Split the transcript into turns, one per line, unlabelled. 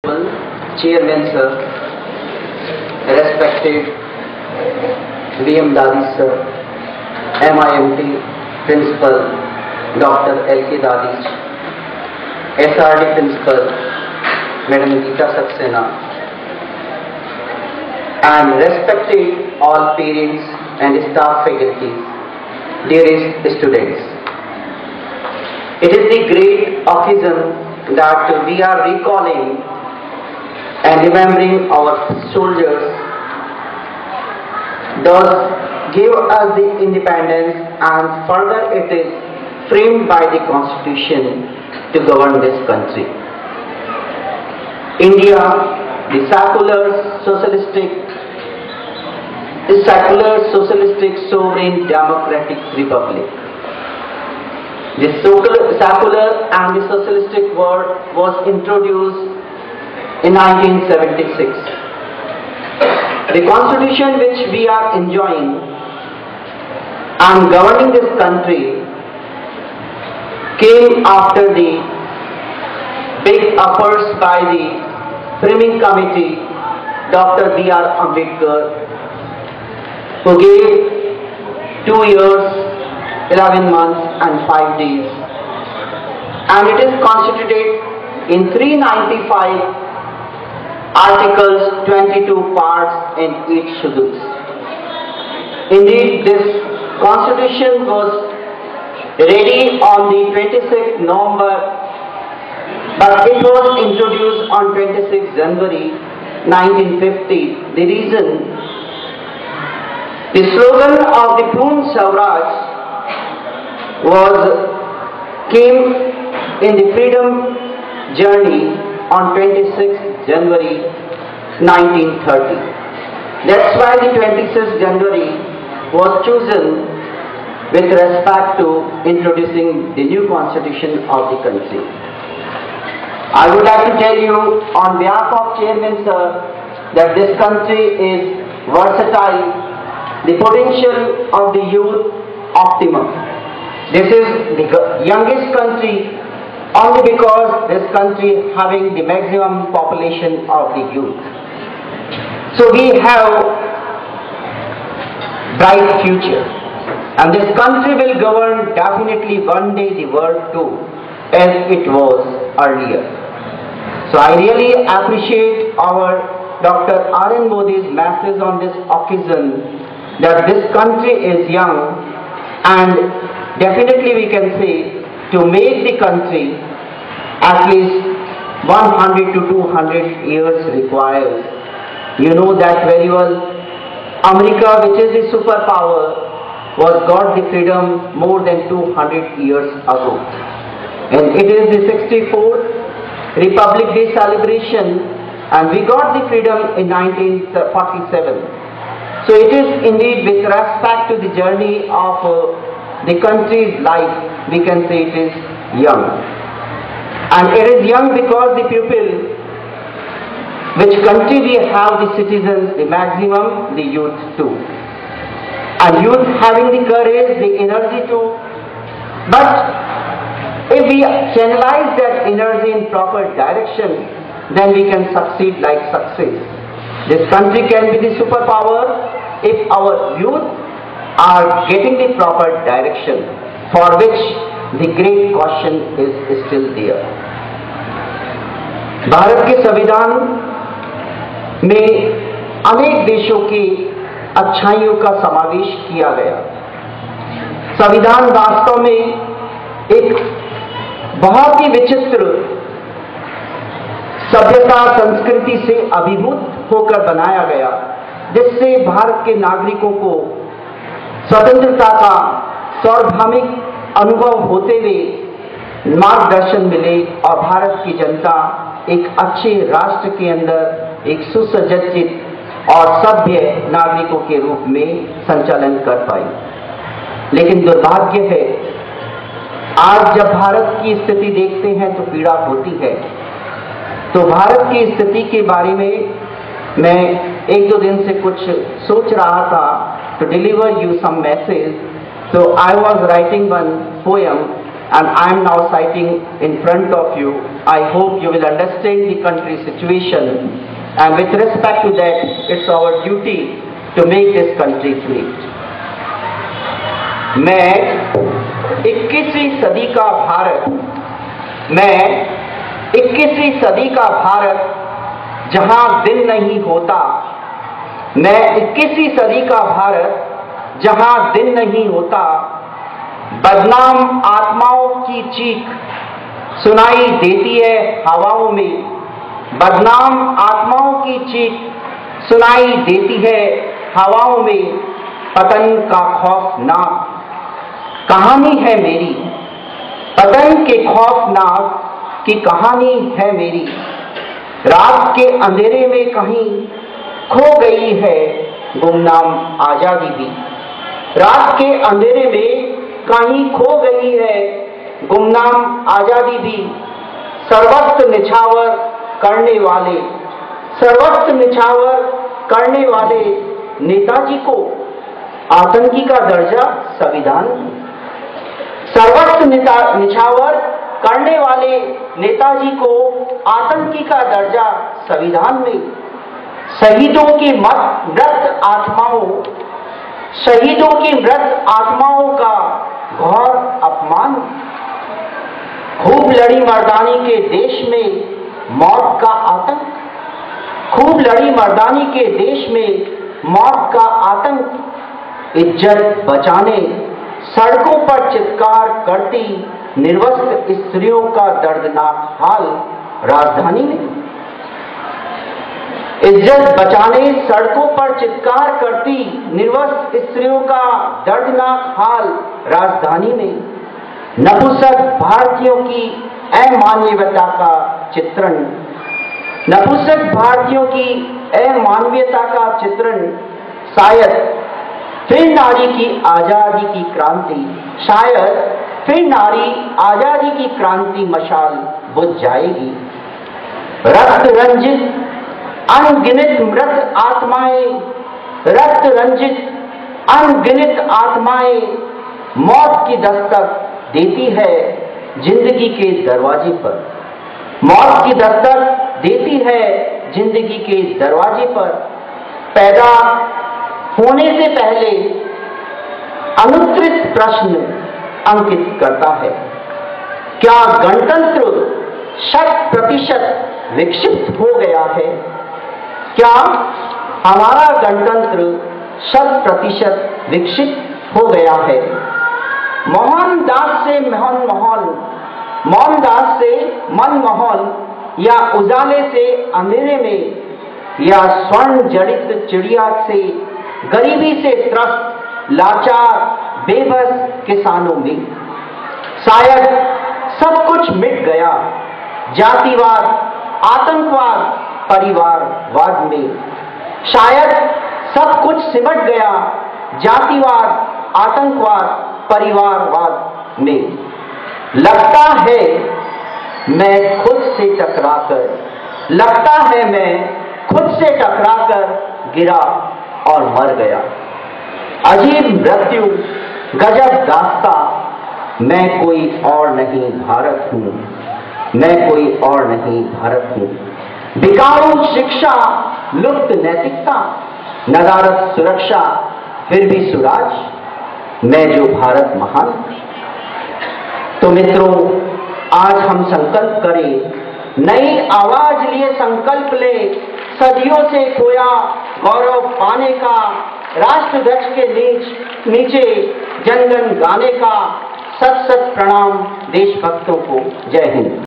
Chairman sir, respected VM Dadi sir, MIMT Principal Dr. LK Dadi, SRD Principal Madam Geeta Saxena, and respected all parents and staff faculty, dearest students. It is the great occasion that we are recalling and remembering our soldiers, thus gave us the independence, and further it is framed by the Constitution to govern this country. India, the secular, socialistic, sovereign, democratic republic. The secular and the socialistic word was introduced in 1976. The constitution which we are enjoying and governing this country came after the big efforts by the framing committee, Dr. B.R. Ambedkar, who gave 2 years, 11 months and 5 days, and it is constituted in 395 articles, 22 parts and 8 schedules. Indeed, this constitution was ready on the 26th November, but it was introduced on 26th January 1950. The reason, the slogan of the Poon Swaraj came in the freedom journey on 26th January 1930. That's why the 26th January was chosen with respect to introducing the new constitution of the country. I would like to tell you on behalf of Chairman sir that this country is versatile, the potential of the youth optimum. This is the youngest country only because this country having the maximum population of the youth. So we have bright future, and this country will govern definitely one day the world too, as it was earlier. So I really appreciate our Dr. R.N. Modi's message on this occasion that this country is young, and definitely we can say to make the country at least 100 to 200 years requires. You know that very well. America, which is the superpower, got the freedom more than 200 years ago. And it is the 64th Republic Day celebration, and we got the freedom in 1947. So it is indeed with respect to the journey of the country's life, we can say it is young. And it is young because the people, which country we have the citizens, the maximum, the youth too. And youth having the courage, the energy too. But if we channelize that energy in proper direction, then we can succeed like success. This country can be the superpower if our youth are getting the proper direction, for which the great question is still there. Bharat के संविधान में अनेक देशों की अच्छाइयों का समावेश किया गया। संविधान वास्तव में एक बहुत ही विचित्र सभ्यता संस्कृति से अभिभूत होकर बनाया गया, जिससे भारत के नागरिकों को स्वतंत्रता का सार्वभौमिक अनुभव होते हुए मार्गदर्शन मिले और भारत की जनता एक अच्छे राष्ट्र के अंदर एक सुसज्जित और सभ्य नागरिकों के रूप में संचालन कर पाई। लेकिन दुर्भाग्य है, आज जब भारत की स्थिति देखते हैं तो पीड़ा होती है। तो भारत की स्थिति के बारे में मैं 1-2 दिन से कुछ सोच रहा था to deliver you some message. So I was writing one poem and I am now citing in front of you. I hope you will understand the country's situation, and with respect to that, it's our duty to make this country free. मैं 21वीं सदी का भारत, मैं 21वीं सदी का भारत जहां दिन नहीं होता, मैं 21वीं सदी का भारत जहां दिन नहीं होता, बदनाम आत्माओं की चीख सुनाई देती है हवाओं में, बदनाम आत्माओं की चीख सुनाई देती है हवाओं में, पतन का खौफनाक कहानी है मेरी, पतन के खौफनाक की कहानी है मेरी, रात के अंधेरे में कहीं खो गई है गुमनाम आजादी भी, रात के अंधेरे में कहीं खो गई है गुमनाम आजादी भी, सर्वत्र निछावर करने वाले, सर्वत्र निछावर करने वाले नेताजी को आतंकी का दर्जा संविधान में, सर्वत्र निछावर करने वाले नेताजी को आतंकी का दर्जा संविधान में, शहीदों की मृत आत्माओं, शहीदों की मृत आत्माओं का घोर अपमान, खूब लड़ी मर्दानी के देश में मौत का आतंक, खूब लड़ी मर्दानी के देश में मौत का आतंक, इज्जत बचाने सड़कों पर चित्कार करती निर्वस्त्र स्त्रियों का दर्दनाक हाल राजधानी में, इज्जत बचाने सड़कों पर चित्कार करती निर्वस्त्र स्त्रियों का दर्दनाक हाल राजधानी में, नपुंसक भारतीयों की अमानवीयता का चित्रण, नपुंसक भारतीयों की अमानवीयता का चित्रण, शायद फिर नारी की आजादी की क्रांति, शायद फिर नारी आजादी की क्रांति मशाल बुझ जाएगी, रक्त रंजित अनगिनत मृत आत्माएं, रक्त रंजित अनगिनत आत्माएं मौत की दस्तक देती है जिंदगी के दरवाजे पर, मौत की दस्तक देती है जिंदगी के दरवाजे पर, पैदा होने से पहले अनुत्तरित प्रश्न अंकित करता है, क्या गणतंत्र 100% विकसित हो गया है, क्या हमारा गणतंत्र 100% विकसित हो गया है। मोहनदास से मोहनदास से मनमोहन, या उजाले से अंधेरे में, या स्वर्ण जड़ित चिड़िया से गरीबी से त्रस्त लाचार बेबस किसानों में, शायद सब कुछ मिट गया जातिवाद आतंकवाद परिवारवाद में, शायद सब कुछ सिमट गया जातिवाद आतंकवाद परिवारवाद में। लगता है मैं खुद से टकराकर, लगता है मैं खुद से टकराकर गिरा और मर गया, अजीब मृत्यु गजब दास्ता, मैं कोई और नहीं भारत हूँ, मैं कोई और नहीं भारत हूँ। बिकाऊ शिक्षा, लुप्त नैतिकता, नदारत सुरक्षा, फिर भी सुराज, मैं जो भारत महान। तो मित्रों, आज हम संकल्प करें, नई आवाज लिए संकल्प ले, सदियों से खोया गौरव पाने का, राष्ट्रध्वज के नीचे जनगण गाने का। सत सत प्रणाम देशभक्तों को। जय हिंद।